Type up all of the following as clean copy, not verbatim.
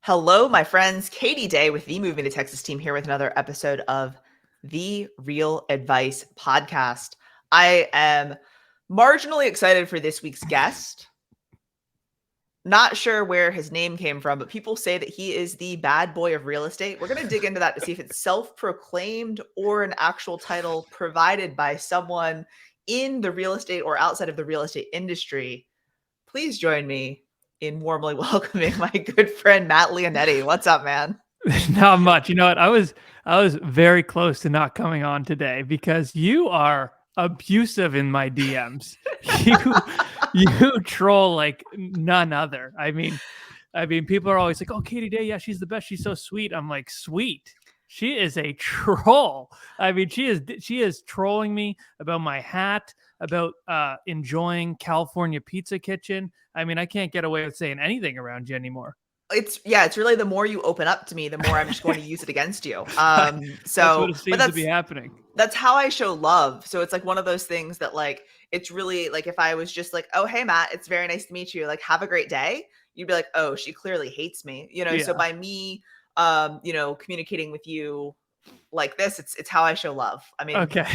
Hello, my friends. Katie Day with the Moving to Texas team here with another episode of the Real Advice podcast. I am marginally excited for this week's guest. Not sure where his name came from, but people say that he is the bad boy of real estate. We're going to dig into that to see if it's self-proclaimed or an actual title provided by someone in the real estate or outside of the real estate industry. Please join me in warmly welcoming my good friend Matt Lionetti. What's up, man? Not much. You know what? I was very close to not coming on today because you are abusive in my DMs. You you troll like none other. I mean, people are always like, "Oh, Katie Day, yeah, she's the best. She's so sweet." I'm like, "Sweet." She is a troll. I mean, she is trolling me about my hat, about enjoying California Pizza Kitchen. I mean, I can't get away with saying anything around you anymore. It's really the more you open up to me, the more I'm just going to use it against you. That's what So, it but seems to be happening. that's how I show love. So it's like one of those things that like it's really like if I was just like, "Oh, hey Matt, it's very nice to meet you. Like have a great day." You'd be like, "Oh, she clearly hates me." So Yeah. by me communicating with you like this, it's how I show love. I mean, Okay.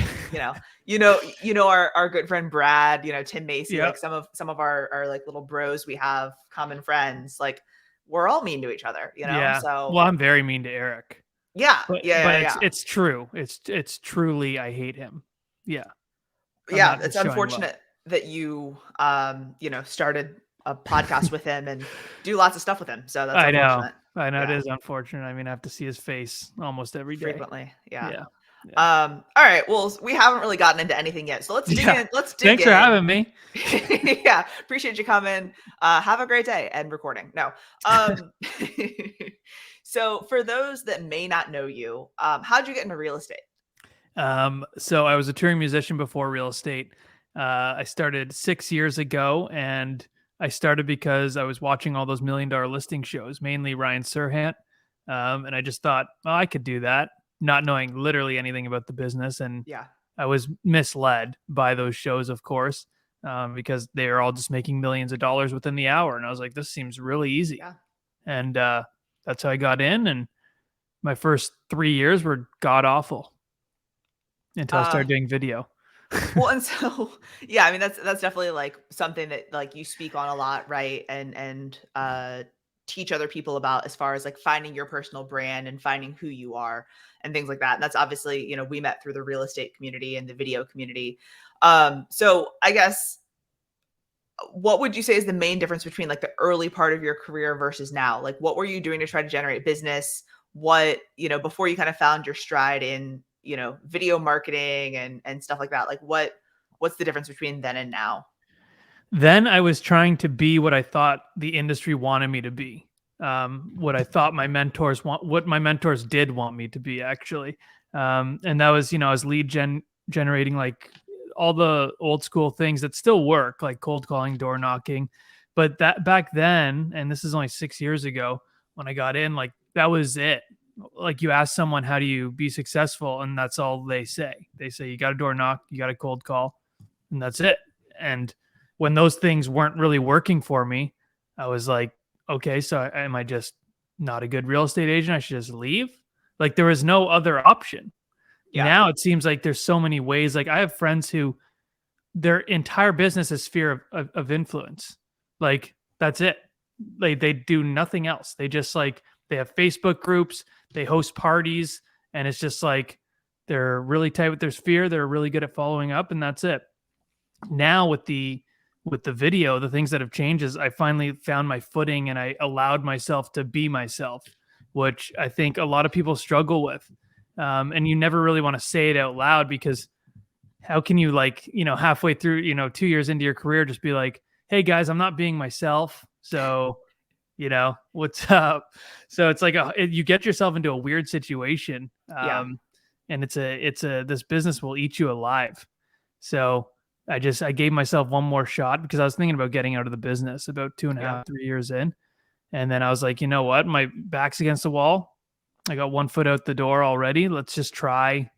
you know, our good friend Brad, Tim Macy, Yeah. like some of our like little bros we have common friends, like we're all mean to each other. Yeah. So Well, I'm very mean to Eric, yeah, but yeah, but yeah, it's yeah. it's true. It's truly I hate him. Yeah. I'm Yeah, not it's just showing love. unfortunate that you started a podcast with him and do lots of stuff with him. So that's I know. unfortunate. I know it Yeah, is unfortunate. I mean, I have to see his face almost every day. frequently. Yeah. Yeah. Yeah. All right. Well, we haven't really gotten into anything yet. So let's dig Yeah. in. Let's dig Thanks for in. having me. Yeah. Appreciate you coming. Have a great day and recording. No. Um, so for those that may not know you, how'd you get into real estate? So I was a touring musician before real estate. I started 6 years ago, and I started because I was watching all those $1 million listing shows, mainly Ryan Serhant. And I just thought, oh, I could do that, not knowing literally anything about the business. And Yeah. I was misled by those shows, of course, because they are all just making millions of dollars within the hour. And I was like, this seems really easy. Yeah. And that's how I got in. And my first 3 years were god awful until I Uh, started doing video. Well, and so yeah, I mean that's definitely like something that like you speak on a lot, right? And teach other people about as far as like finding your personal brand and finding who you are and things like that. And that's obviously, we met through the real estate community and the video community. So I guess what would you say is the main difference between like the early part of your career versus now? Like what were you doing to try to generate business? Before you kind of found your stride in, video marketing and stuff like that? Like what's the difference between then and now? Then I was trying to be what I thought the industry wanted me to be. What I thought what my mentors did want me to be, actually. And that was, I was generating like all the old school things that still work, like cold calling, door knocking. But that back then, and this is only 6 years ago when I got in, like that was it. Like you ask someone, how do you be successful? And that's all they say. They say, you got a door knock, you got a cold call, and that's it. And when those things weren't really working for me, I was like, okay, so am I just not a good real estate agent? I should just leave. Like there was no other option. Yeah. Now it seems like there's so many ways. Like I have friends who their entire business is sphere of influence. Like that's it. They do nothing else. They just like they have Facebook groups, they host parties, and it's just like they're really tight with their sphere. They're really good at following up, and that's it. Now with the video, the things that have changed is I finally found my footing and I allowed myself to be myself, which I think a lot of people struggle with. And you never really want to say it out loud because how can you like, halfway through, 2 years into your career, just be like, hey guys, I'm not being myself. So, what's up? So it's like you get yourself into a weird situation. Yeah. And this business will eat you alive. So I gave myself one more shot because I was thinking about getting out of the business about two and a Yeah. half, 3 years in. And then I was like, you know what? My back's against the wall. I got one foot out the door already. Let's just try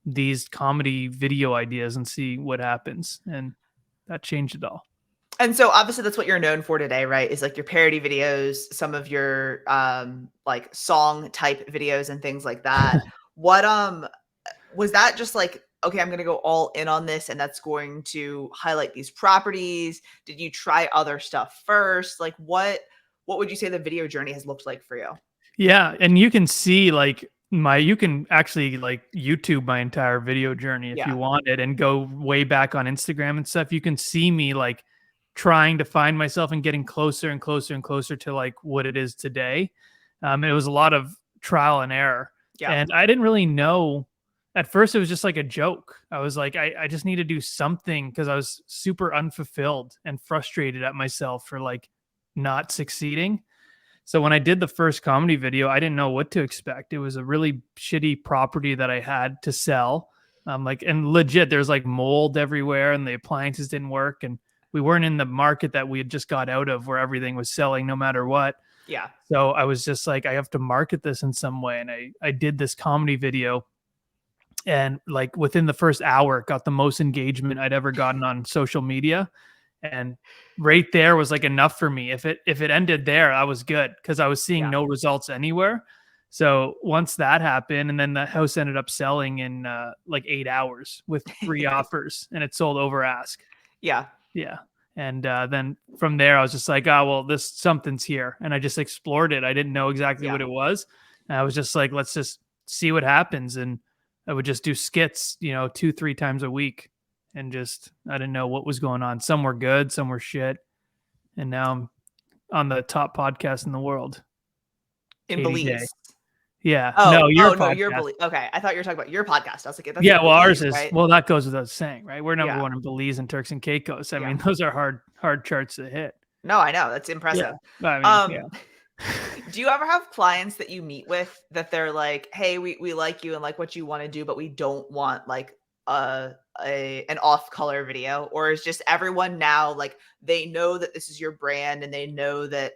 these comedy video ideas and see what happens. And that changed it all. And so obviously that's what you're known for today, right? Is like your parody videos, some of your like song type videos and things like that. What was that just like, okay, I'm going to go all in on this and that's going to highlight these properties? Did you try other stuff first? Like what would you say the video journey has looked like for you? Yeah, and you can see like you can actually like YouTube my entire video journey if you Yeah. wanted and go way back on Instagram and stuff. You can see me like trying to find myself and getting closer and closer and closer to like what it is today. It was a lot of trial and error. Yeah. And I didn't really know at first. It was just like a joke. I was like, I just need to do something because I was super unfulfilled and frustrated at myself for like not succeeding. So when I did the first comedy video, I didn't know what to expect. It was a really shitty property that I had to sell. Like, and legit, there's like mold everywhere and the appliances didn't work. And we weren't in the market that we had just got out of where everything was selling no matter what. Yeah. So I was just like, I have to market this in some way. And I did this comedy video, and like within the first hour, it got the most engagement I'd ever gotten on social media. And right there was like enough for me. If it ended there, I was good because I was seeing Yeah. no results anywhere. So once that happened, and then the house ended up selling in like 8 hours with 3 offers, and it sold over ask. Yeah. Yeah. And then from there, I was just like, oh, well, this something's here. And I just explored it. I didn't know exactly Yeah. what it was. And I was just like, let's just see what happens. And I would just do skits, 2, 3 times a week. And just, I didn't know what was going on. Some were good, some were shit. And now I'm on the top podcast in the world, In Katie Day. Belize. Yeah. No, Oh, your oh no, you're podcast. Belize. Okay. I thought you were talking about your podcast. I was like, that's Yeah, in well, ours Belize, is right? well, that goes without saying, right? We're number Yeah. one in Belize and Turks and Caicos. I Yeah. mean, those are hard charts to hit. No, I know. That's Yeah. impressive. I mean, yeah. Um, do you ever have clients that you meet with that they're like, "Hey, we like you and like what you want to do, but we don't want like an off color video," or is just everyone now like they know that this is your brand and they know that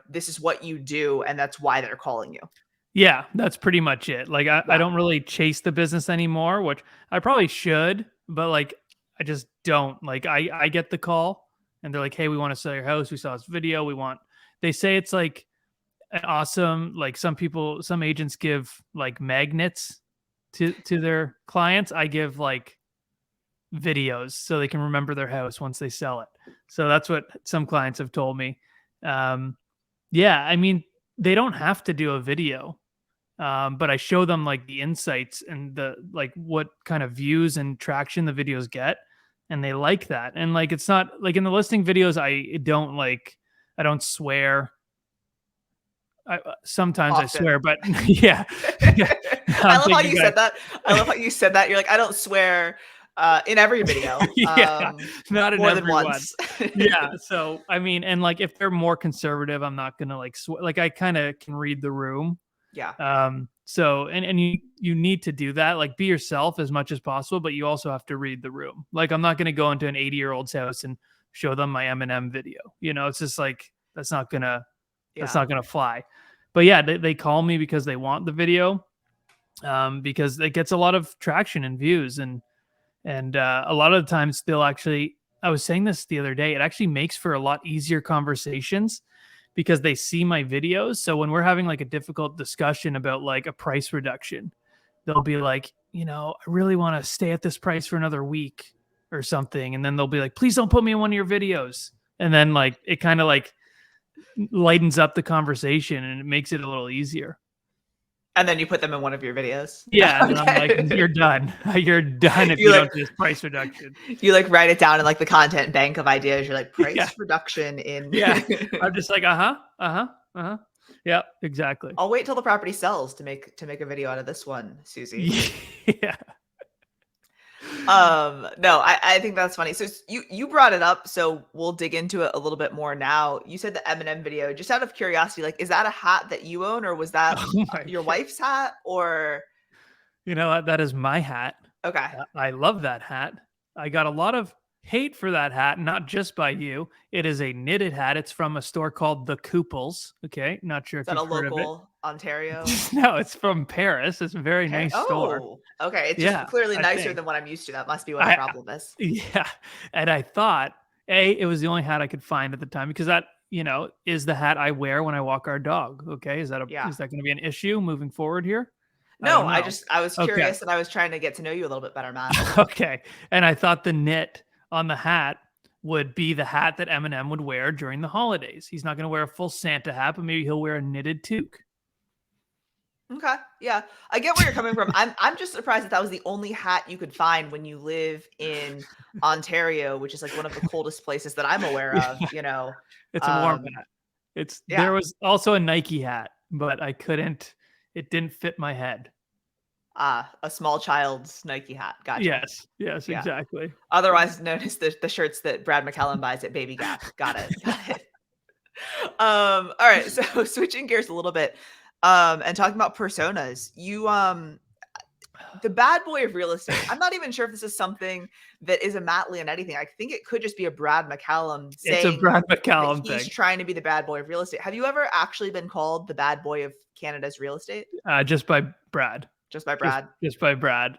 this is what you do and that's why they're calling you. Yeah, that's pretty much it. Like I Yeah. don't really chase the business anymore, which I probably should, but like I just don't. Like I get the call and they're like, "Hey, we want to sell your house. We saw this video. We want." They say it's like an awesome, like some agents give like magnets to their clients. I give like videos so they can remember their house once they sell it. So that's what some clients have told me. Yeah, I mean, they don't have to do a video, but I show them like the insights and the like what kind of views and traction the videos get, and they like that. And like it's not like in the listing videos, I don't swear. Sometimes I Often. swear, but yeah, yeah. I I'm love how thinking you about said that. I love how you said that. You're like, I don't swear in every video. yeah, not in More than everyone. once. Yeah, so I mean, and like if they're more conservative, I'm not gonna like like I kind of can read the room. Yeah. So and you need to do that, like be yourself as much as possible, but you also have to read the room. Like I'm not gonna go into an 80-year-old's house and show them my Eminem video. It's just like that's Yeah. not gonna fly. But yeah, they call me because they want the video, because it gets a lot of traction and views, and a lot of the times they'll actually. I was saying this the other day. It actually makes for a lot easier conversations because they see my videos. So when we're having like a difficult discussion about like a price reduction, they'll be like, I really want to stay at this price for another week or something. And then they'll be like, please don't put me in one of your videos. And then like it kind of like lightens up the conversation and it makes it a little easier. And then you put them in one of your videos. Yeah, and then I'm like, Okay. you're done. You're done if You you like don't do this price reduction. you like write it down in like the content bank of ideas. You're like Yeah, price reduction in yeah. I'm just like, uh-huh, uh-huh, uh-huh. Yeah, exactly. I'll wait till the property sells to make a video out of this one, Susie. Yeah. No, I think that's funny. So you brought it up, so we'll dig into it a little bit more now. You said the Eminem video. Just out of curiosity, like, is that a hat that you own, or was that Oh my your God. wife's hat? Or You know what? That is my hat. okay, I love that hat. I got a lot of hate for that hat, not just by you. It is a knitted hat. It's from a store called The Couples. Okay. Not sure is if that a you've heard of it. local Ontario? No, it's from Paris. It's a very Okay. nice store. Oh, okay. It's just Yeah, clearly I nicer think. than what I'm used to. That must be what the I problem is. Yeah, and I thought it was the only hat I could find at the time because that, is the hat I wear when I walk our dog. Okay. Yeah. Is that going to be an issue moving forward here? I No, don't know. I was Okay. curious and I was trying to get to know you a little bit better, Matt. Okay. And I thought the knit on the hat would be the hat that Eminem would wear during the holidays. He's not going to wear a full Santa hat, but maybe he'll wear a knitted toque. Okay. Yeah. I get where you're coming from. I'm just surprised that that was the only hat you could find when you live in Ontario, which is like one of the coldest places that I'm aware Yeah. of, you know. It's a warm Um hat. There yeah. was also a Nike hat, but it didn't fit my head. A small child's Nike hat. Gotcha. Yes. Yes, Yeah. exactly. Otherwise known as the shirts that Brad McCallum buys at Baby Gap. Got it. Got it. All right. So switching gears a little bit, and talking about personas, the bad boy of real estate. I'm not even sure if this is something that is a Matt Lionetti thing. I think it could just be a Brad McCallum It's a saying Brad that McCallum he's thing. trying to be the bad boy of real estate. Have you ever actually been called the bad boy of Canada's real estate? Just by Brad. Just by Just Brad? just by Brad.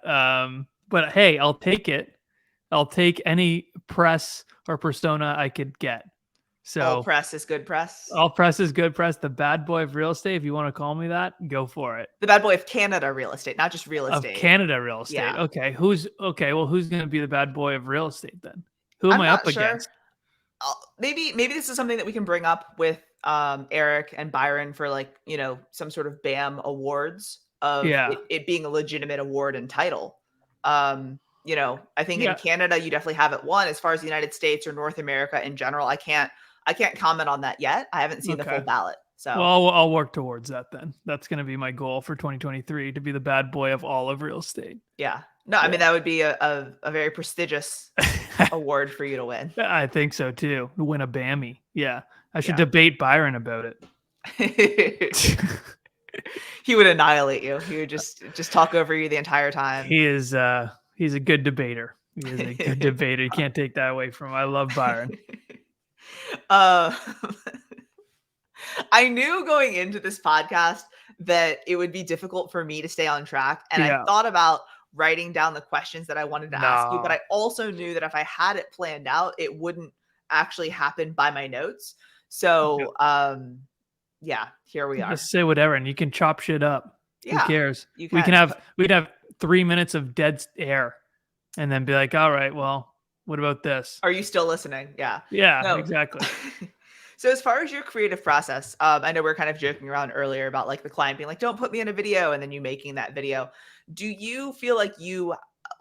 But hey, I'll take it. I'll take any press or persona I could get. All So press is good press. all press is good press. The bad boy of real estate, if you want to call me that, go for it. The bad boy of Canada real estate, not just real Of estate. Canada real estate. Yeah. Okay. Well, who's going to be the bad boy of real estate then? Who am I'm I up not sure. against? Maybe this is something that we can bring up with Eric and Byron for like, some sort of BAM awards of Yeah. it being a legitimate award and title. I think in Yeah. Canada you definitely have it won. As far as the United States or North America in general, I can't comment on that yet. I haven't seen the full Okay. ballot. So Well, I'll work towards that then. That's going to be my goal for 2023 to be the bad boy of all of real estate. yeah. No, I mean Yeah. that would be a very prestigious award for you to win. I think so too. Win a Bammy. Yeah. I should Yeah. debate Byron about it. He would annihilate you. He would just talk over you the entire time. He's a good debater. He is a good debater. You can't take that away from him. I love Byron. Uh, I knew going into this podcast that it would be difficult for me to stay on track, and I Yeah. thought about writing down the questions that I wanted to ask you, but No. I also knew that if I had it planned out, it wouldn't actually happen by my notes. So, yeah, here we are. Just say whatever and you can chop shit up. Who Yeah, cares? you We can can. we'd have 3 minutes of dead air and then be like, all right, well, what about this? Are you still listening? Yeah. Yeah, No. exactly. So as far as your creative process, I know we are kind of joking around earlier about like the client being like, "Don't put me in a video," and then you making that video. Do you feel like you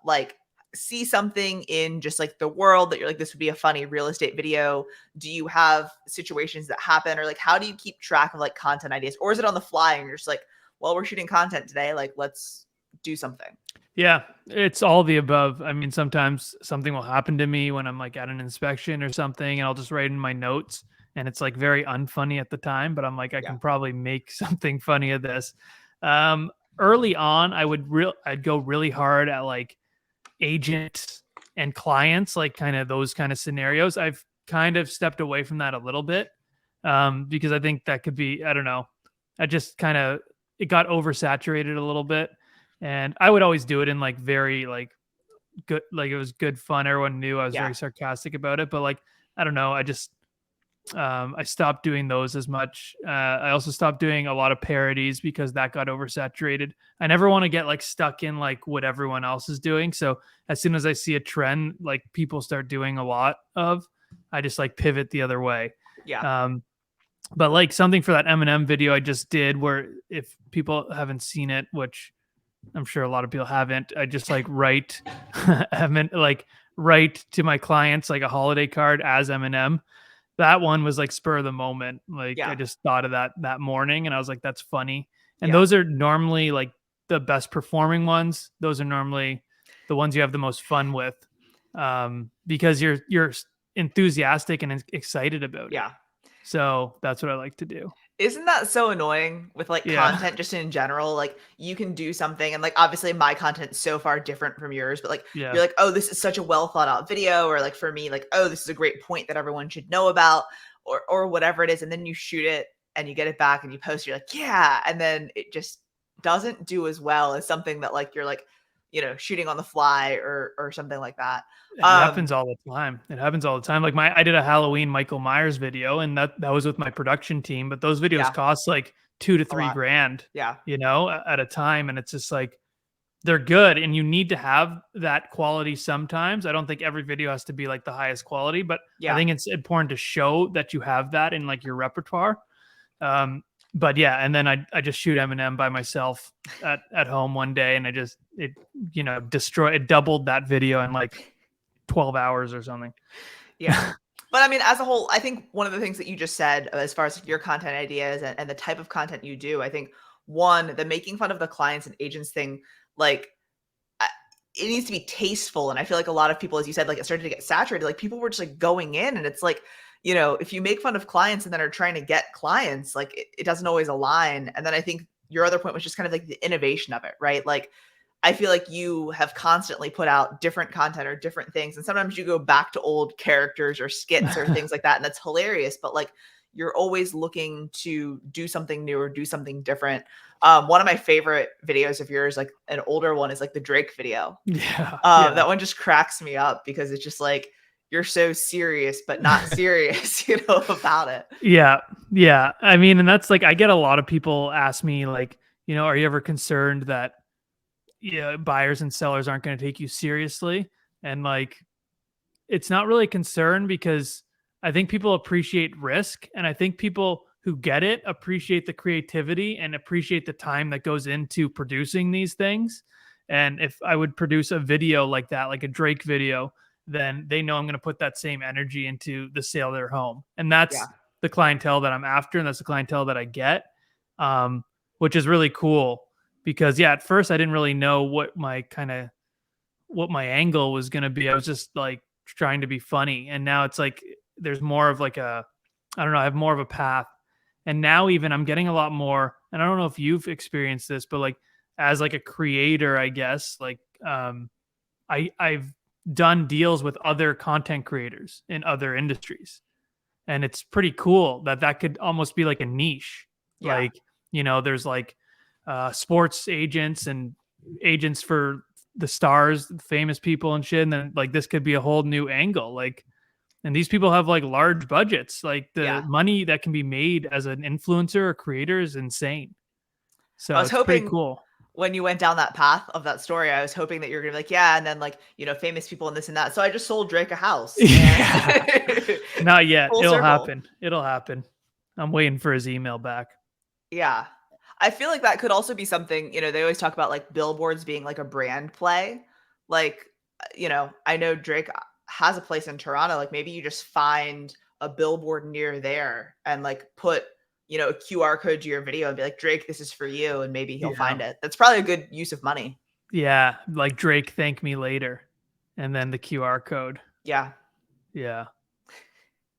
like see something in just like the world that you're like, this would be a funny real estate video? Do you have situations that happen, or like how do you keep track of like content ideas, or is it on the fly and you're just like, well, we're shooting content today, like let's do something? Yeah, it's all the above. I mean, sometimes something will happen to me when I'm like at an inspection or something, and I'll just write in my notes, and it's like very unfunny at the time, but I'm like, I Yeah. can probably make something funny of this. Early on, I'd go really hard at like agents and clients, like kind of those kind of scenarios. I've kind of stepped away from that a little bit because I think that could be, I don't know, I just kind of, it got oversaturated a little bit. And I would always do it in like very like good, like it was good fun. Everyone knew I was Yeah. very sarcastic about it, but like, I don't know. I stopped doing those as much. I also stopped doing a lot of parodies because that got oversaturated. I never want to get like stuck in like what everyone else is doing. So as soon as I see a trend, like people start doing a lot of, I just like pivot the other way. Yeah. But like something for that Eminem video I just did, where if people haven't seen it, which I'm sure a lot of people haven't, I just like write, write to my clients like a holiday card as Eminem. That one was like spur of the moment. Like I Yeah. just thought of that morning, and I was like, that's funny. And Yeah. those are normally like the best performing ones. Those are normally the ones you have the most fun with, because you're enthusiastic and excited about it. Yeah. So that's what I like to do. Isn't that so annoying with like Yeah. content just in general? Like you can do something and like obviously my content's so far different from yours, but like Yeah. you're like, oh, this is such a well thought out video, or like for me, like, oh, this is a great point that everyone should know about, or whatever it is. And then you shoot it and you get it back and you post, you're like, yeah, and then it just doesn't do as well as something that like you're like, shooting on the fly or something like that. It happens Um, all the time. It happens all the time. Like I did a Halloween Michael Myers video, and that was with my production team. But those videos yeah, cost like 2 to 3 a lot. grand, Yeah, at a time, and it's just like they're good, and you need to have that quality sometimes. I don't think every video has to be like the highest quality, but I yeah. think it's important to show that you have that in like your repertoire. Um, but yeah, and then I just shoot Eminem by myself at home one day, and it doubled that video in like 12 hours or something. Yeah. But I mean, as a whole, I think one of the things that you just said as far as your content ideas and the type of content you do, I think one, the making fun of the clients and agents thing, like I- it needs to be tasteful. And I feel like a lot of people, as you said, like it started to get saturated. Like people were just like going in and it's like, if you make fun of clients and then are trying to get clients, like it doesn't always align. And then I think your other point was just kind of like the innovation of it, right? Like I feel like you have constantly put out different content or different things. And sometimes you go back to old characters or skits or things like that. And that's hilarious. But like you're always looking to do something new or do something different. One of my favorite videos of yours, like an older one, is like the Drake video. Yeah, yeah. That one just cracks me up because it's just like you're so serious, but not serious, about it. Yeah, yeah. I mean, and that's like I get a lot of people ask me like, are you ever concerned that buyers and sellers aren't going to take you seriously? And like it's not really a concern because I think people appreciate risk, and I think people who get it appreciate the creativity and appreciate the time that goes into producing these things. And if I would produce a video like that, like a Drake video, then they know I'm going to put that same energy into the sale of their home. And Yeah. that's the clientele that I'm after, and that's the clientele that I get, um, which is really cool because, yeah, at first I didn't really know what my angle was going to be. I was just like trying to be funny. And now it's like there's more of like I don't know, I have more of a path. And now even I'm getting a lot more, and I don't know if you've experienced this, but like as like a creator, I guess, like I've done deals with other content creators in other industries. And it's pretty cool that could almost be like a niche. Yeah. Like, there's like sports agents and agents for the stars, famous people and shit. And then like this could be a whole new angle. Like, and these people have like large budgets. Like the Yeah. money that can be made as an influencer or creator is insane. I So was it's pretty hoping cool. when you went down that path of that story, I was hoping that you're gonna be like, yeah, and then like, famous people and this and that. So I just sold Drake a house and Yeah. Not yet. full It'll circle. happen. It'll happen. I'm waiting for his email back. Yeah. I feel like that could also be something, they always talk about like billboards being like a brand play. Like, I know Drake has a place in Toronto. Like maybe you just find a billboard near there and like put, a QR code to your video and be like, Drake, this is for you. And maybe he'll Yeah. find it. That's probably a good use of money. Yeah. Like Drake, thank me later. And then the QR code. Yeah. Yeah.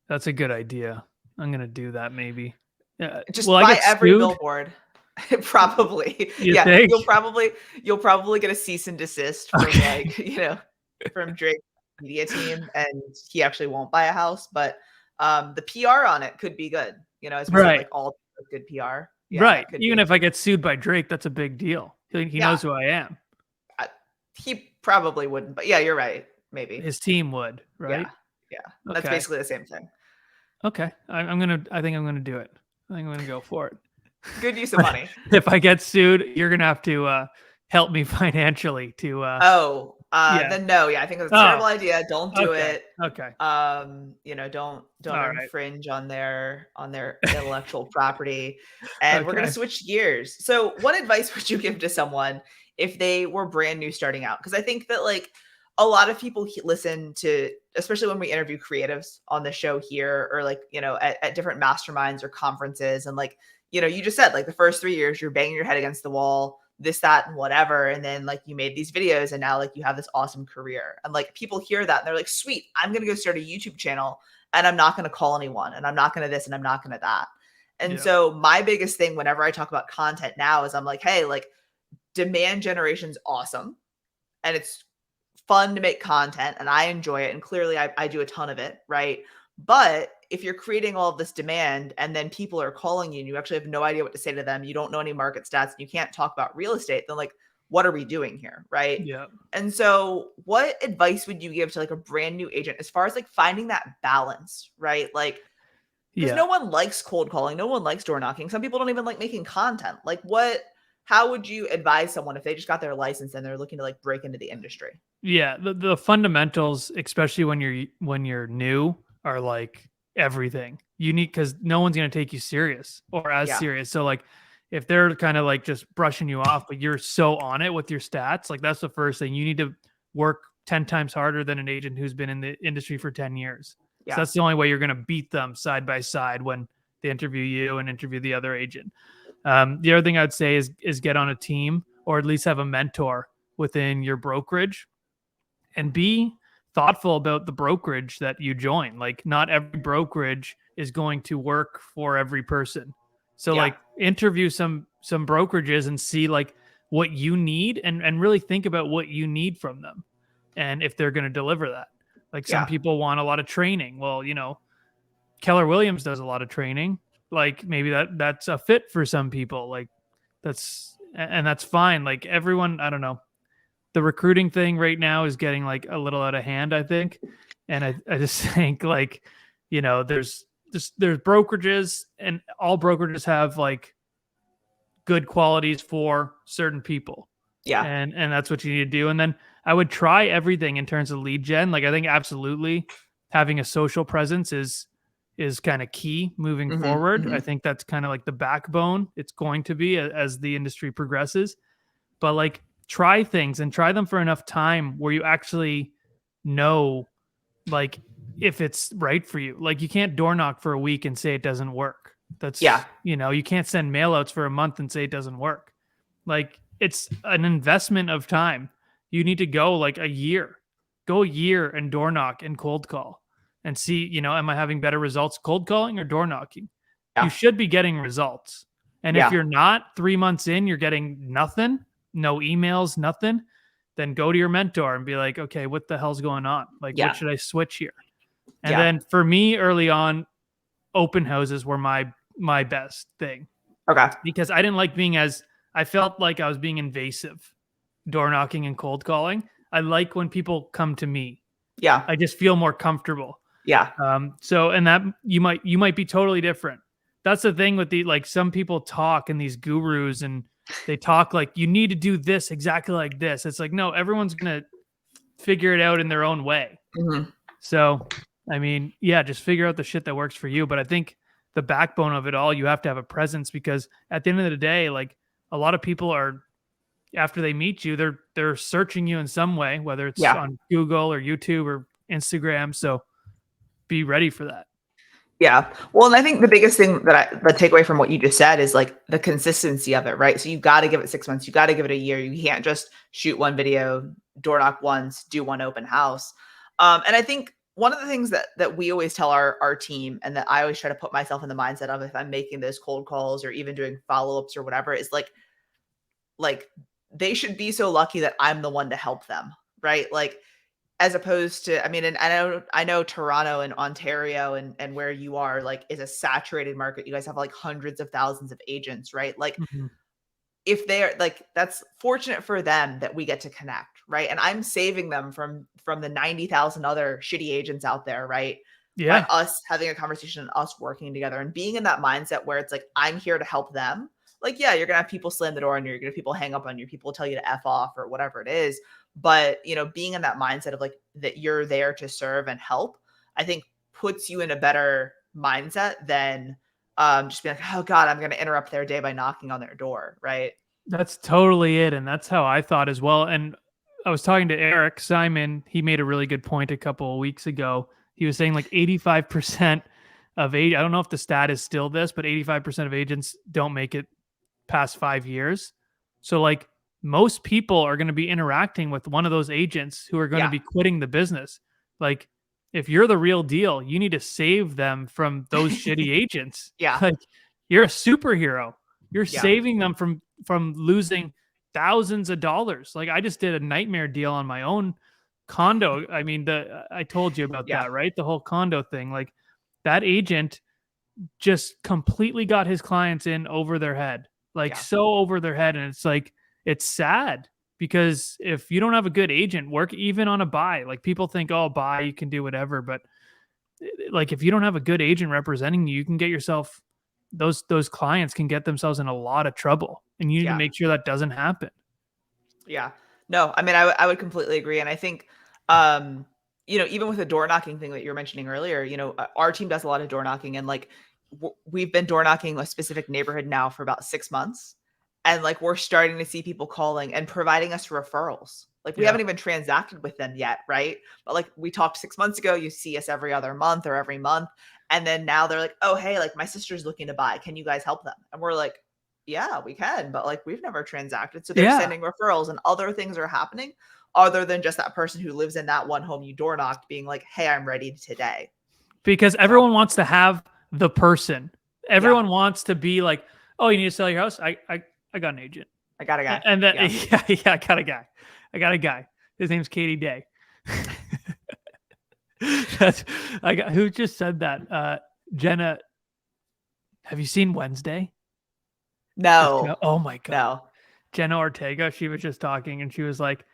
That's a good idea. I'm going to do that maybe. Will Just I buy get every sued? billboard. Probably. You Yeah, think? you'll probably get a cease and desist from Okay. like, from Drake's media team, and he actually won't buy a house, but, the PR on it could be good, as we said, Right. like, all good PR. Yeah, Right. it could Even be. if I get sued by Drake, that's a big deal. He Yeah, knows who I am. I he probably wouldn't, but yeah, you're right, maybe. His team would, Yeah, right? yeah, that's Okay. basically the same thing. Okay. I think I'm gonna do it. I think I'm gonna go for it. Good use of But money. if I get sued, you're gonna have to help me financially to Oh, yeah. then no, yeah, I think that's a Oh, terrible idea, don't do okay. it. Okay. Don't All right. infringe on their intellectual property. And we're gonna Okay. switch gears. So, what advice would you give to someone if they were brand new starting out? Because I think that like a lot of people listen to, especially when we interview creatives on the show here, or like at different masterminds or conferences, and like you just said like the first 3 years you're banging your head against the wall, this, that, and whatever. And then like you made these videos and now like you have this awesome career. And like people hear that and they're like, sweet, I'm going to go start a YouTube channel and I'm not going to call anyone and I'm not going to this and I'm not going to that. And Yeah. so my biggest thing whenever I talk about content now is I'm like, hey, like demand generation's awesome and it's fun to make content and I enjoy it. And clearly I do a ton of it. Right. But if you're creating all of this demand and then people are calling you and you actually have no idea what to say to them, you don't know any market stats and you can't talk about real estate, then like, what are we doing here, right? Yeah. And so what advice would you give to like a brand new agent as far as like finding that balance, right? Like, because Yeah. no one likes cold calling, no one likes door knocking. Some people don't even like making content. Like, how would you advise someone if they just got their license and they're looking to like break into the industry? Yeah, the fundamentals, especially when you're new, are like everything. You need, because no one's gonna take you serious or as Yeah. serious. So like if they're kind of like just brushing you off, but you're so on it with your stats, like that's the first thing. You need to work 10 times harder than an agent who's been in the industry for 10 years. So Yeah. that's the only way you're gonna beat them side by side when they interview you and interview the other agent. The other thing I'd say is get on a team or at least have a mentor within your brokerage and be thoughtful about the brokerage that you join. Like, not every brokerage is going to work for every person. So Yeah. like interview some brokerages and see like what you need, and really think about what you need from them and if they're going to deliver that. Like some Yeah. people want a lot of training. Well, Keller Williams does a lot of training. Like maybe that's a fit for some people. Like that's fine. Like everyone, I don't know, the recruiting thing right now is getting like a little out of hand, I think. And I just think like, there's brokerages, and all brokerages have like good qualities for certain people. Yeah. And that's what you need to do. And then I would try everything in terms of lead gen. Like I think absolutely having a social presence is kind of key moving Hmm. forward. I Hmm. think that's kind of like the backbone it's going to be as the industry progresses. But like try things and try them for enough time where you actually know like if it's right for you. Like you can't door knock for a week and say it doesn't work. Yeah. You can't send mail outs for a month and say it doesn't work. Like it's an investment of time. You need to go like a year. Go a year and door knock and cold call and see, am I having better results cold calling or door knocking? You Yeah. should be getting results. And if Yeah. you're not 3 months in, you're getting nothing, no emails, nothing, then go to your mentor and be like, okay, what the hell's going on? Like, what Yeah. should I switch here? And Yeah. then for me early on, open houses were my best thing Okay. because I felt like I was being invasive, door knocking and cold calling. I like when people come to me. Yeah. I just feel more comfortable. Yeah. So and that you might be totally different. That's the thing with like some people talk and these gurus and they talk like you need to do this exactly like this. It's like, no, everyone's gonna figure it out in their own way. Hmm. So I mean, yeah, just figure out the shit that works for you. But I think the backbone of it all, you have to have a presence because at the end of the day, like a lot of people are after they meet you, they're searching you in some way, whether it's Yeah. on Google or YouTube or Instagram. So be ready for that. Yeah. Well, and I think the biggest thing the takeaway from what you just said is like the consistency of it, right? So you got to give it 6 months. You got to give it a year. You can't just shoot one video, door knock once, do one open house. And I think one of the things that we always tell our team, and that I always try to put myself in the mindset of if I'm making those cold calls or even doing follow ups or whatever, is like they should be so lucky that I'm the one to help them, right? Like as opposed to, I mean, and I know Toronto and Ontario and where you are like is a saturated market. You guys have like hundreds of thousands of agents, right? Like Mhm. if they're like that's fortunate for them that we get to connect, right? And I'm saving them from the 90,000 other shitty agents out there, right? By Yeah, us having a conversation and us working together and being in that mindset where it's like I'm here to help them. Like, yeah, you're gonna have people slam the door on you, you're gonna have people hang up on you, people tell you to F off or whatever it is. But being in that mindset of like that you're there to serve and help, I think puts you in a better mindset than just be like, oh God, I'm gonna interrupt their day by knocking on their door, right? that's totally it. And that's how I thought as well. And I was talking to Eric Simon. He made a really good point a couple of weeks ago. He was saying like 85% of I don't know if the stat is still this, but 85% of agents don't make it past 5 years. So like most people are going to be interacting with one of those agents who are going to Yeah. be quitting the business. Like if you're the real deal, you need to save them from those shitty agents. Yeah. Like you're a superhero. You're Yeah. saving them from losing thousands of dollars. Like I just did a nightmare deal on my own condo. I mean, the I told you about Yeah. that, right? The whole condo thing. Like that agent just completely got his clients in over their head, like Yeah. so over their head. And it's like, it's sad. because if you don't have a good agent, work even on a buy. Like people think, oh, buy, you can do whatever. But like if you don't have a good agent representing you, you can get yourself those clients can get themselves in a lot of trouble. And you need to Yeah. make sure that doesn't happen. Yeah. No, I mean, I would completely agree. And I think, even with the door knocking thing that you were mentioning earlier, our team does a lot of door knocking and like we've been door knocking a specific neighborhood now for about 6 months. And like we're starting to see people calling and providing us referrals. Like we Yeah. haven't even transacted with them yet, right? But like we talked 6 months ago, you see us every other month or every month. And then now they're like, oh, hey, like my sister's looking to buy. Can you guys help them? And we're like, yeah, we can, but like we've never transacted. So they're Yeah. sending referrals and other things are happening other than just that person who lives in that one home you door knocked being like, hey, I'm ready today. Because So everyone wants to have the person. yeah, Everyone wants to be like, oh, you need to sell your house? I got an agent. I got a guy. And then Yeah. yeah, I got a guy. I got a guy. His name's Katie Day. That's I got who just said that? Jenna, have you seen Wednesday? No, Oh my god. no. Jenna Ortega, she was just talking and she was like,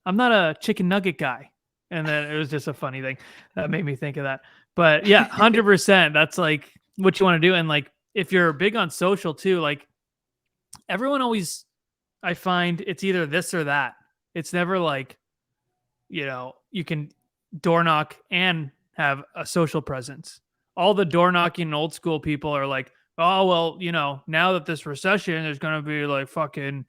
I'm not a chicken nugget guy. And then it was just a funny thing that made me think of that. But yeah, 100%. That's like what you want to do. And like, if you're big on social too, like everyone always, I find it's either this or that. It's never like, you can door knock and have a social presence. All the door knocking old school people are like, oh, well, now that this recession is going to be like fucking,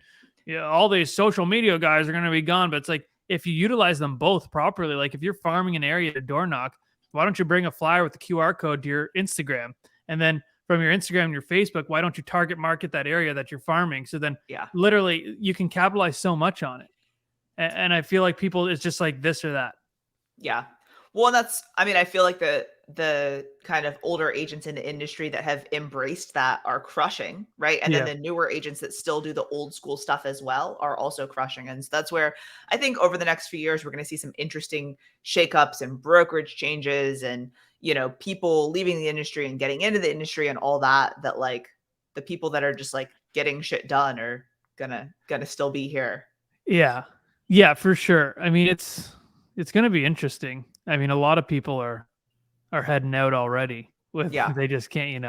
all these social media guys are going to be gone. But it's like, if you utilize them both properly, like if you're farming an area to door knock, why don't you bring a flyer with the QR code to your Instagram? And then from your Instagram and your Facebook, why don't you target market that area that you're farming? So then Yeah. literally you can capitalize so much on it. And I feel like people, it's just like this or that. Yeah. Well, and I feel like the kind of older agents in the industry that have embraced that are crushing, right? And then Yeah. the newer agents that still do the old school stuff as well are also crushing. And so that's where I think over the next few years we're going to see some interesting shakeups and brokerage changes and, people leaving the industry and getting into the industry and all that like the people that are just like getting shit done are gonna still be here. Yeah. Yeah, for sure. I mean, it's going to be interesting. I mean, a lot of people are heading out already with Yeah. they just can't,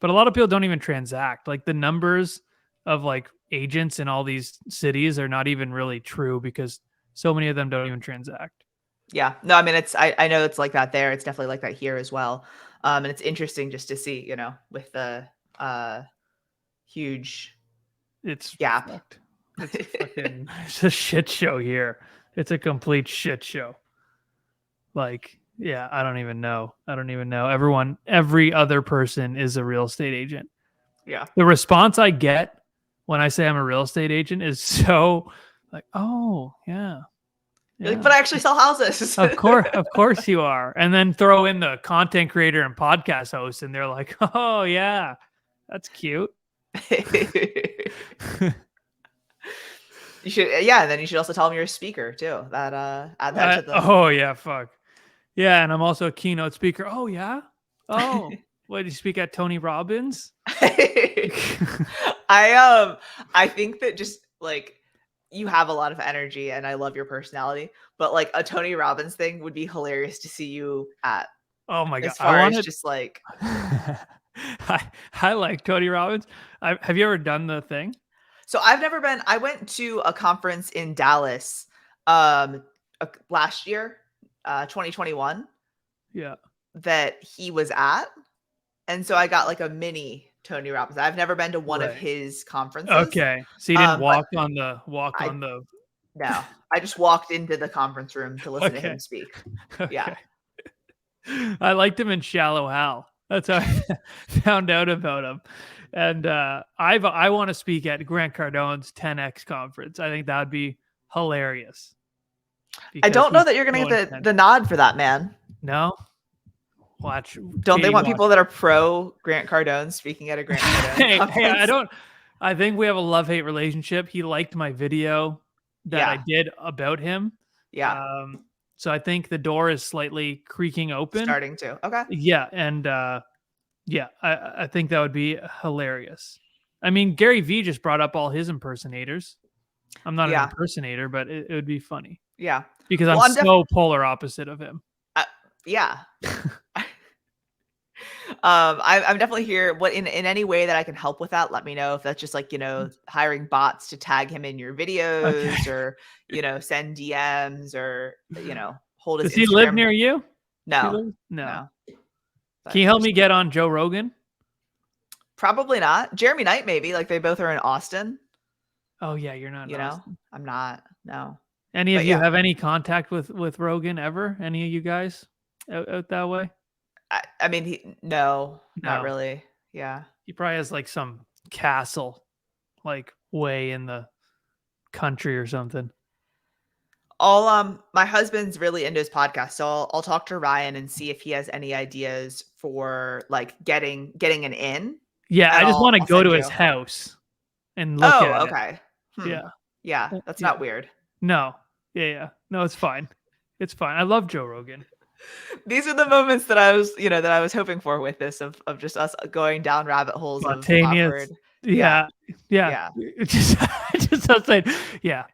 but a lot of people don't even transact. Like the numbers of like agents in all these cities are not even really true because so many of them don't even transact. Yeah. No, I mean, I know it's like that there. It's definitely like that here as well. And it's interesting just to see, with the huge It's gap. fucked. It's fucking it's a shit show here. It's a complete shit show. Like, yeah, I don't even know. Every other person is a real estate agent. Yeah. The response I get when I say I'm a real estate agent is so like, oh, yeah. You're like, Yeah. but I actually sell houses. Of course you are. And then throw in the content creator and podcast host, and they're like, oh yeah, that's cute. You should, yeah. And then you should also tell them you're a speaker too. That add that to the. Oh yeah, fuck. Yeah, and I'm also a keynote speaker. Oh yeah. Oh, what did you speak at Tony Robbins? I think that just like you have a lot of energy and I love your personality, but like a Tony Robbins thing would be hilarious to see you at Oh my god, as I far as wanted. just like I like Tony Robbins. Have you ever done the thing? so I've never been. I went to a conference in Dallas last year, 2021 Yeah. that he was at. And so I got like a mini Tony Robbins. I've never been to one of Right. his conferences. Okay. So you didn't But walk I on the no, I just walked into the conference room to listen to Okay. him speak. Yeah. Okay. I liked him in Shallow Hal. That's how I found out about him. And I want to speak at Grant Cardone's 10X conference. I think that would be hilarious. I Because don't know he's that you're gonna so get the intense. nod for that, man. No? Watch. Don't they Katie, want watch. people that are pro Grant Cardone speaking at a Grant Cardone conference? I think we have a love-hate relationship. He liked my video that I Yeah. did about him. Yeah. So I think the door is slightly creaking open. Starting to. Okay. Yeah, and yeah, I think that would be hilarious. I mean, Gary Vee just brought up all his impersonators. I'm not an Yeah. impersonator, but it would be funny Yeah. because Well, I'm so polar opposite of him. yeah. I'm definitely here. What in any way that I can help with that, let me know. If that's just like, hiring bots to tag him in your Okay. videos or, send DMs or, hold his Does he live Instagram. near you? Does he No, live? No. no, Can but you help just me get on Joe Rogan? probably not. Jeremy Knight, maybe. Like they both are in Austin, Oh yeah, you're not in you know? Austin. I'm not. No. Any of But you yeah, have any contact with Rogan ever? Any of you guys out that way? I mean, no, not No. really. Yeah. He probably has like some castle like way in the country or something. My husband's really into his podcast, so I'll talk to Ryan and see if he has any ideas for like getting an in, Yeah, and I just I'll want to I'll go send to his you. house and look Oh, at it. okay. Hmm. Yeah. Yeah, that's Yeah. not weird. No. Yeah, yeah. No, it's fine. It's fine. I love Joe Rogan. These are the moments that I was hoping for with this of just us going down rabbit holes of Spontaneous. awkward. Yeah. Yeah. Yeah. Yeah. It just just outside. Yeah.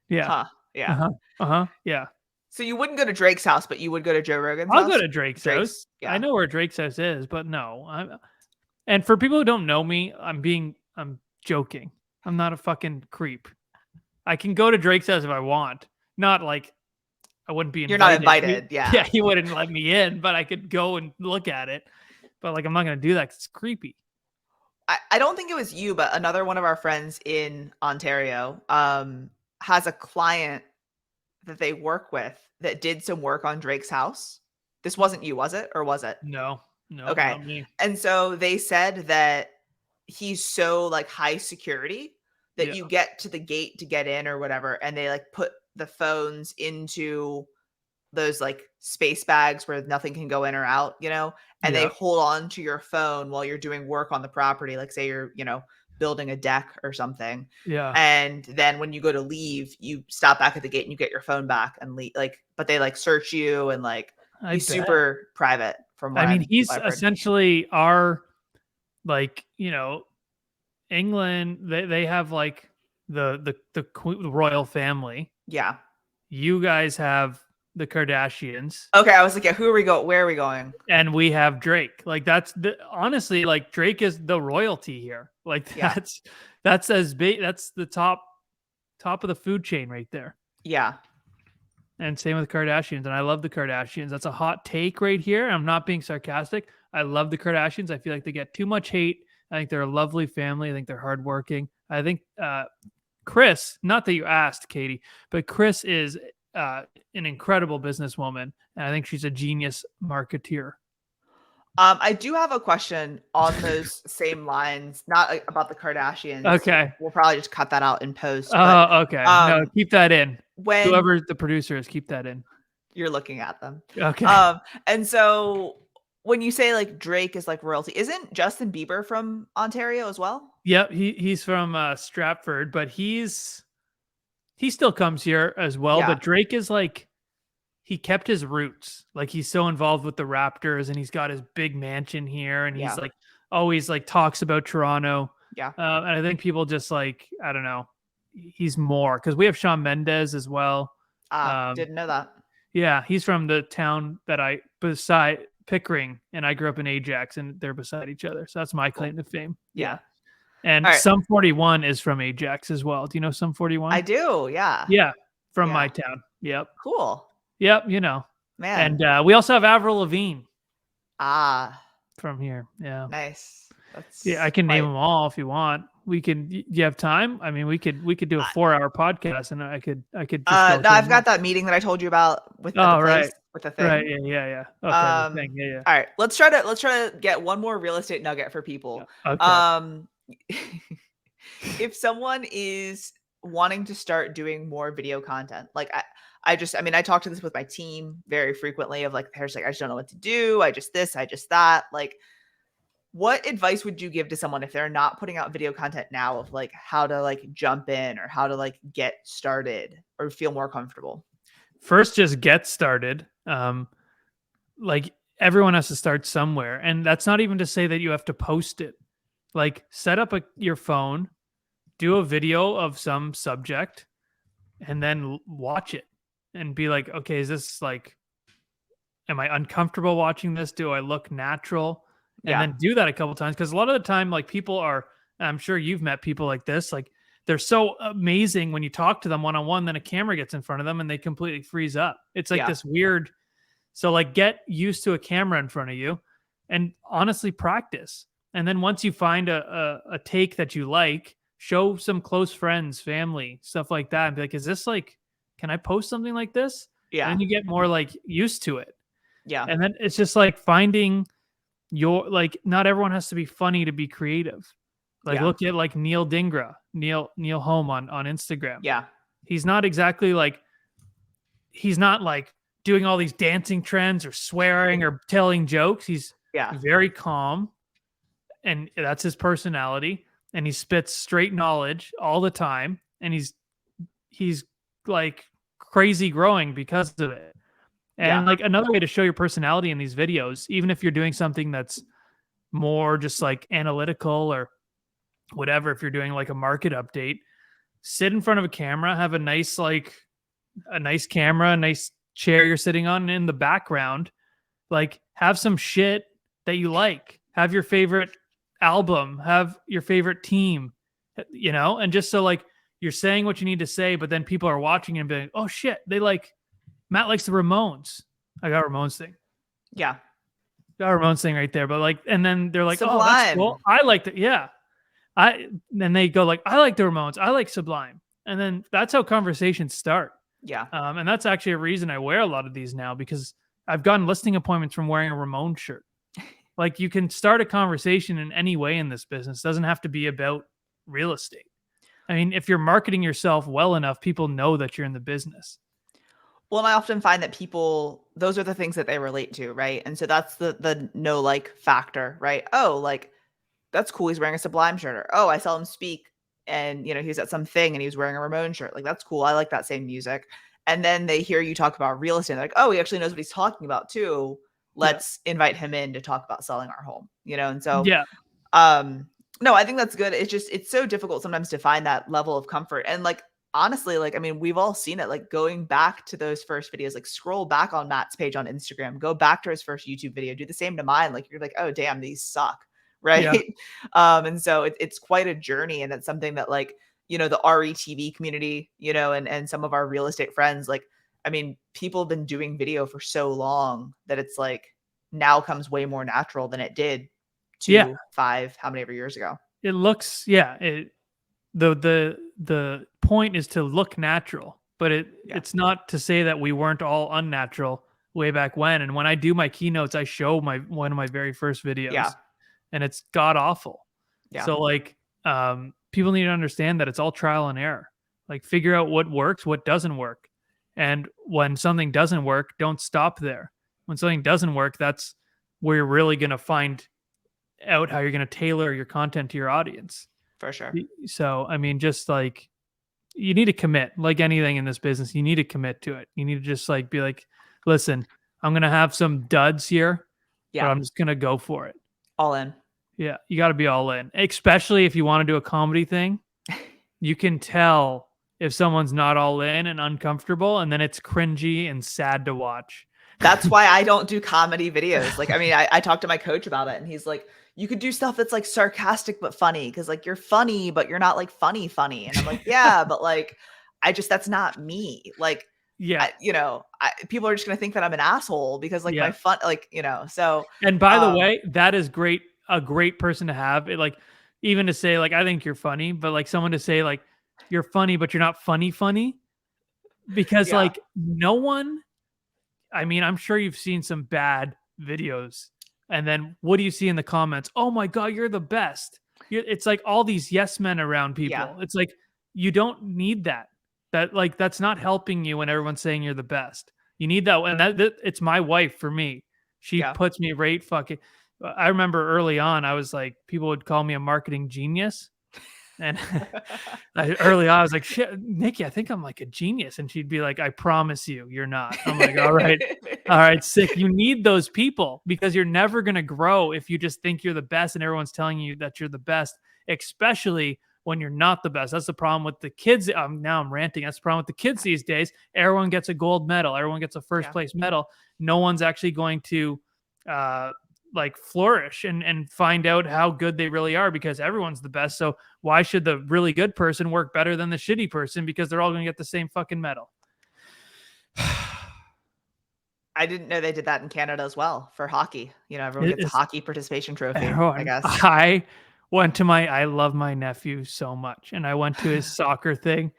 Yeah. Huh. Yeah. Uh-huh. Uh-huh. Yeah. So you wouldn't go to Drake's house, but you would go to Joe Rogan's I'll go house? to Drake's house. Drake's, I yeah. know where Drake's house is, but no. And for people who don't know me, I'm joking. I'm not a fucking creep. I can go to Drake's house if I want. Not like I wouldn't be You're not invited. invited, Yeah, yeah. he wouldn't let me in, but I could go and look at it. But like I'm not gonna do that 'cause it's creepy. I don't think it was you, but another one of our friends in Ontario, has a client that they work with that did some work on Drake's house. This wasn't you, was it? Or was it? No, no, Okay. not me. And so they said that he's so, like, high security that Yeah, you get to the gate to get in or whatever, and they, like, put the phones into those, like, space bags where nothing can go in or out, and they yeah, hold on to your phone while you're doing work on the property, like, say you're, building a deck or something, yeah. and then when you go to leave, you stop back at the gate and you get your phone back and leave, like, but they, like, search you and, like, I he's bet. super private from I mean, what he's I've heard. essentially our like, England, they have like the royal family. Yeah. You guys have the Kardashians, Okay, I was like, "Yeah, where are we going?" and we have Drake. Like honestly, like Drake is the royalty here. Like Yeah. that's as big. That's the top of the food chain right there. Yeah. And same with Kardashians. And I love the Kardashians. That's a hot take right here. I'm not being sarcastic. I love the Kardashians. I feel like they get too much hate. I think they're a lovely family. I think they're hardworking. I think Chris, not that you asked, Katie, but Chris is an incredible businesswoman. And I think she's a genius marketeer. I do have a question on those same lines, not about the Kardashians. Okay. We'll probably just cut that out in post, but, Oh, okay. No, keep that in. when Whoever the producer is, keep that in. you're looking at them. Okay. And so when you say, like, Drake is, like, royalty, isn't Justin Bieber from Ontario as well? Yep. He's from Stratford, but he still comes here as well. Yeah. But Drake is like, he kept his roots. Like he's so involved with the Raptors and he's got his big mansion here and he's Yeah. like always like talks about Toronto. Yeah. And I think people just like, I don't know, he's more because we have Shawn Mendes as well. Didn't know that. Yeah, he's from the town that I beside Pickering, and I grew up in Ajax, and they're beside each other. So that's my Cool. claim to fame. Yeah. Yeah. And All right. Sum 41 is from Ajax as well. Do you know Sum 41? I do, yeah. Yeah, from Yeah. my town. Yep. Cool. Yep, Man. And we also have Avril Lavigne Ah, from here. Yeah. nice. That's Yeah, I can name quite them all if you want. We could. Do you have time? I mean, we could do a 4-hour podcast, and I could just go. no, I've got that meeting that I told you about with at the Oh, place right. with the thing. Right. Yeah. Okay. The thing. Yeah. All right, let's try to get one more real estate nugget for people. Okay. If someone is wanting to start doing more video content, like I mean, I talk to this with my team very frequently of like, there's like, I just don't know what to do. I just this, I just that. Like, what advice would you give to someone if they're not putting out video content now of like how to like jump in or how to like get started or feel more comfortable? First, just get started. Like everyone has to start somewhere, and that's not even to say that you have to post it. Like set up your phone, do a video of some subject and then watch it and be like, okay, is this like, am I uncomfortable watching this? Do I look natural? And Yeah. then do that a couple times. Cause a lot of the time, like people are, I'm sure you've met people like this, like they're so amazing when you talk to them one on one, then a camera gets in front of them and they completely freeze up. It's like Yeah. this weird. So like get used to a camera in front of you and honestly practice. And then once you find a take that you like, show some close friends, family, stuff like that. And be like, is this like, can I post something like this? And Yeah. then you get more like used to it. Yeah. And then it's just like finding your like not everyone has to be funny to be creative. Like Yeah. look at like Neil Dingra, Neil Home on Instagram. Yeah. He's not exactly like he's not like doing all these dancing trends or swearing or telling jokes. He's Yeah. very calm and that's his personality. And he spits straight knowledge all the time. And he's like crazy growing because of it. Yeah. And like another way to show your personality in these videos, even if you're doing something that's more just like analytical or whatever, if you're doing like a market update, sit in front of a camera, have a nice camera, a nice chair you're sitting on, and in the background, like have some shit that you like. Have your favorite album, have your favorite team, and just so like you're saying what you need to say, but then people are watching and being, oh shit, they like Matt likes the Ramones. I got a Ramones thing. Yeah. Got a Ramones thing right there. But like, and then they're like, oh, that's cool. Sublime. I like it. Yeah. Then they go like, I like the Ramones. I like Sublime. And then that's how conversations start. Yeah. And that's actually a reason I wear a lot of these now because I've gotten listing appointments from wearing a Ramones shirt. Like you can start a conversation in any way in this business. It doesn't have to be about real estate. I mean, if you're marketing yourself well enough, people know that you're in the business. Well, and I often find that people, those are the things that they relate to, right? And so that's the no like factor, right? Oh, like that's cool. He's wearing a Sublime shirt. Or, oh, I saw him speak and he was at some thing and he was wearing a Ramon shirt. Like that's cool. I like that same music. And then they hear you talk about real estate. They're like, oh, he actually knows what he's talking about too. Yeah. Let's invite him in to talk about selling our home, And so, Yeah. no, I think that's good. It's so difficult sometimes to find that level of comfort. And like, honestly, like, I mean, we've all seen it, like going back to those first videos, like scroll back on Matt's page on Instagram, go back to his first YouTube video, do the same to mine. Like, you're like, oh, damn, these suck. Right. Yeah. And so it's quite a journey. And it's something that like, the RETV community, and some of our real estate friends, like, I mean, people have been doing video for so long that it's like now comes way more natural than it did 2, 5, how many ever years ago. It looks, the point is to look natural, but it's not to say that we weren't all unnatural way back when. And when I do my keynotes, I show one of my very first videos and it's god awful. Yeah. So like, people need to understand that it's all trial and error. Like figure out what works, what doesn't work. And when something doesn't work, don't stop there. When something doesn't work, that's where you're really going to find out how you're going to tailor your content to your audience. For sure. So, I mean, just like you need to commit, like anything in this business, you need to commit to it. You need to just like be like, listen, I'm going to have some duds here, but I'm just going to go for it. All in. Yeah. You got to be all in, especially if you want to do a comedy thing. You can tell if someone's not all in and uncomfortable, and then it's cringy and sad to watch. That's why I don't do comedy videos. Like, I mean, I talked to my coach about it and he's like, you could do stuff that's like sarcastic, but funny. Cause like you're funny, but you're not like funny. And I'm like, yeah, but like, that's not me. Like, yeah, people are just going to think that I'm an asshole because like my fun, like, so. And by the way, that is great. A great person to have it. Like even to say like, I think you're funny, but like someone to say like, you're funny, but you're not funny. Because like no one, I mean, I'm sure you've seen some bad videos. And then what do you see in the comments? Oh my God, you're the best. It's like all these yes men around people. Yeah. It's like, you don't need that. That's not helping you when everyone's saying you're the best. You need that. And that it's my wife for me. She puts me right fucking. I remember early on, I was like, people would call me a marketing genius. And early on, I was like, shit, Nikki, I think I'm like a genius. And she'd be like, I promise you, you're not. I'm like, all right, sick. You need those people because you're never going to grow if you just think you're the best and everyone's telling you that you're the best, especially when you're not the best. That's the problem with the kids. Now I'm ranting. That's the problem with the kids these days. Everyone gets a gold medal. Everyone gets a first Yeah. place medal. No one's actually going to uh, like flourish and find out how good they really are because everyone's the best. So why should the really good person work better than the shitty person because they're all going to get the same fucking medal? I didn't know they did that in Canada as well for hockey. You know, everyone It gets a is hockey participation trophy, I everyone. guess. I love my nephew so much, and I went to his soccer thing,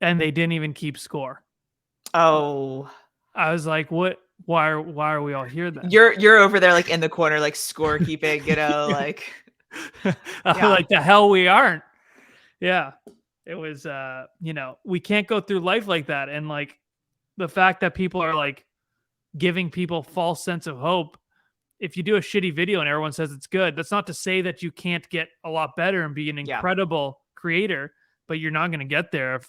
and they didn't even keep score. Oh, I was like, "What? Why are we all here then?" you're over there like in the corner, like scorekeeping, like I was yeah, like, "The hell we aren't." Yeah, it was. We can't go through life like that, and like the fact that people are like giving people false sense of hope. If you do a shitty video and everyone says it's good, that's not to say that you can't get a lot better and be an yeah. incredible creator, but you're not going to get there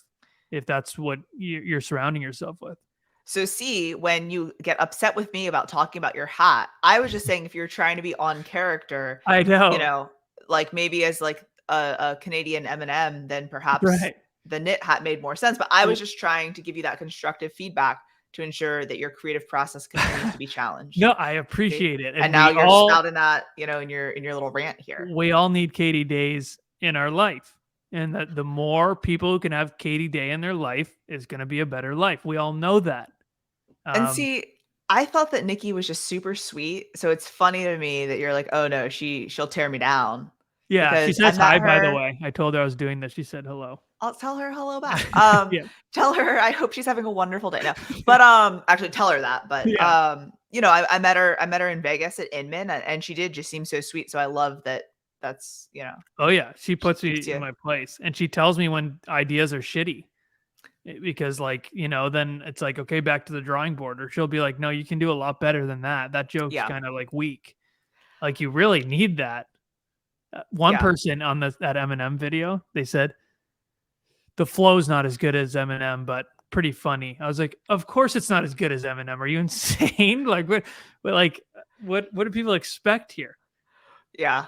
if that's what you're surrounding yourself with. So see, when you get upset with me about talking about your hat, I was just saying if you're trying to be on character, I you know. know, like maybe as like a Canadian M&M, then perhaps Right. the knit hat made more sense. But I was Well, just trying to give you that constructive feedback to ensure that your creative process continues to be challenged. no, I See? appreciate it. And And now you're spouting that, in your little rant here. we all need Katie days in our life. And that the more people who can have Katie Day in their life is going to be a better life. We all know that. And Um, see, I thought that Nikki was just super sweet. So it's funny to me that you're like, oh no, she'll tear me down yeah, she because I says met hi, by the her. way. I told her I was doing this. She said hello. I'll tell her hello back. Yeah. Tell her I hope she's having a wonderful day. No, but actually tell her that. But Yeah. I met her in Vegas at Inman, and she did just seem so sweet. So I love that. That's Oh yeah, she she puts keeps me in you. my place, and she tells me when ideas are shitty because, like, then it's like, okay, back to the drawing board, or she'll be like, no, you can do a lot better than that. That joke's Yeah, kind of like weak. Like you really need that. One yeah. person on that Eminem video, they said the flow's not as good as Eminem, but pretty funny. I was like, of course it's not as good as Eminem. Are you insane? Like what do people expect here? Yeah.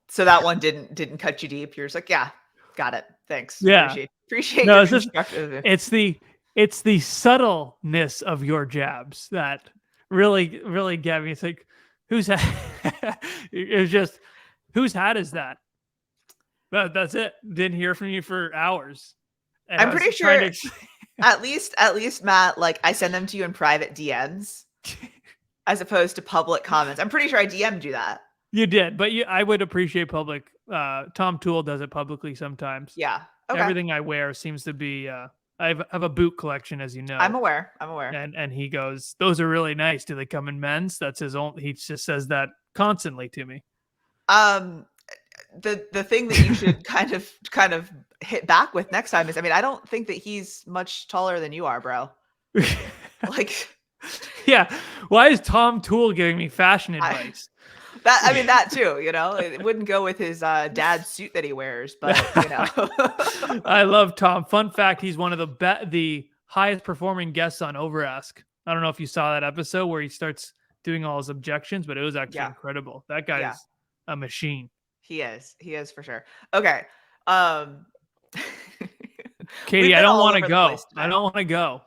So that one didn't cut you deep. You're just like, yeah, got it. Thanks. Yeah. Appreciate No, your it's just constructive. it's the it's the subtleness of your jabs that really get me. It's like whose hat it's just whose hat is that? That's it. Didn't hear from you for hours. And I'm I was pretty trying sure to at least Matt, like I send them to you in private DMs as opposed to public comments. I'm pretty sure I DM'd you that. you did, but I would appreciate public Tom Toole does it publicly sometimes. Yeah. Okay. Everything I wear seems to be have a boot collection, as you I'm know. aware. I'm aware. And he goes, "Those are really nice. Do they come in men's?" That's his own. He just says that constantly to me. Um the thing that you should kind of hit back with next time is, I mean, I don't think that he's much taller than you are, bro. Like Yeah. Why is Tom Toole giving me fashion I advice? I mean that too, it wouldn't go with his dad's suit that he wears, but I love Tom. Fun fact: he's one of the highest performing guests on Overask. I don't know if you saw that episode where he starts doing all his objections, but it was actually yeah, incredible. That yeah, guy's a machine. he is. He is for sure. Okay. Um we've Katie, I been don't all want to over the go. place I today don't want to go.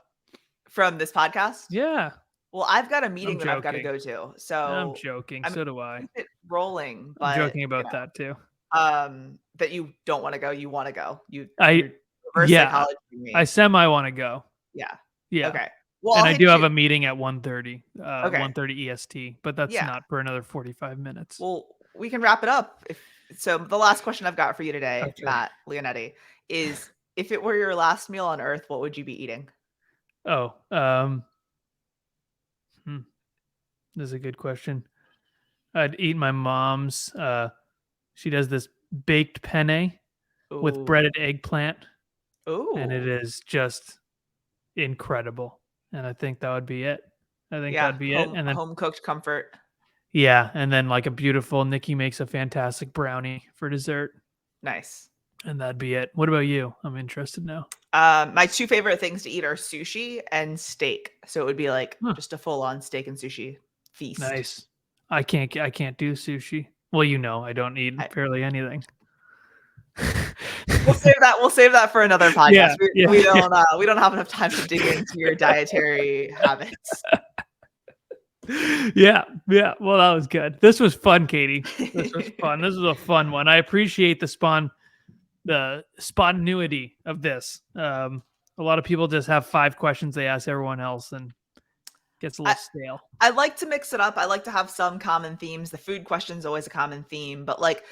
from this podcast. Yeah, Well, I've got a I'm meeting that I've got to joking. go to. I'm So, joking. I mean, So do I. keep it rolling, I'm but, joking about that too. that you don't wanna go, you wanna go. I You're reverse yeah, psychology I me. semi want to go. Yeah. Yeah. Okay. Well, And I'll I do hit have you. a meeting at 1:30, Okay. 1:30 EST, but that's Yeah. not for another 45 minutes. Well, we can wrap it up if so. The last question I've got for you today, Okay. Matt Lionetti, is if it were your last meal on earth, what would you be eating? Oh, hmm, this is a good question. I'd eat my mom's. She does this baked penne with Ooh. breaded eggplant, and it Ooh. is just incredible. And I think that would be it. I think Yeah. that'd be it. Home And then home cooked comfort. yeah, and then like a beautiful Nikki makes a fantastic brownie for dessert, Nice. and that'd be it. What about you? I'm interested now. My two favorite things to eat are sushi and steak. So it would be like Huh, just a full on steak and sushi feast. nice. I can't do sushi. Well, I don't eat I barely anything. We'll save that for another podcast. Yeah, yeah, yeah. We don't have enough time to dig into your dietary habits. Yeah, yeah. Well, that was good. This was fun, Katie. This was fun. This was a fun one. I appreciate the spontaneity of this. A lot of people just have 5 questions they ask everyone else and gets a I little stale. I like to mix it up. I like to have some common themes. The food question is always a common theme, but like,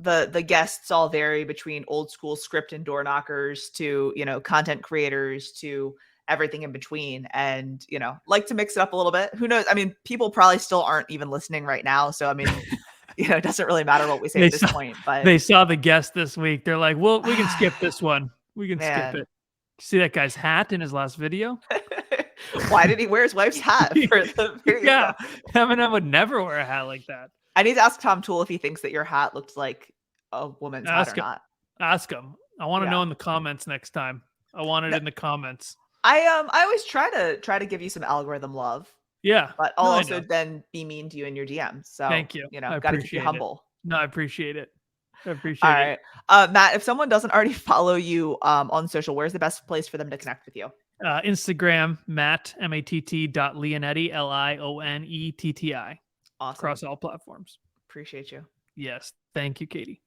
the guests all vary between old school script and door knockers to, content creators to everything in between. And, like to mix it up a little bit. Who knows? I mean, people probably still aren't even listening right now. So I mean, it doesn't really matter what we say They at this saw point, but they saw the guest this week. They're like, "Well, we can skip this one. We can skip man. it." See that guy's hat in his last video? Why did he wear his wife's hat for the Yeah, video? Eminem would never wear a hat like that. I need to ask Tom Toole if he thinks that your hat looks like a woman's hat or Ask him. not. Ask him. I want to Yeah. know in the comments next time. I want it No, in the comments. I always try to give you some algorithm love, Yeah. but I'll No, I also know. then be mean to you in your DMs. So, Thank you. I got to keep you appreciate it. humble. No, I appreciate it. I All appreciate it. right. Matt, if someone doesn't already follow you on social, where's the best place for them to connect with you? Instagram, Matt, Matt.Lionetti, Lionetti, Awesome. across all platforms. Appreciate you. Yes. Thank you, Katie.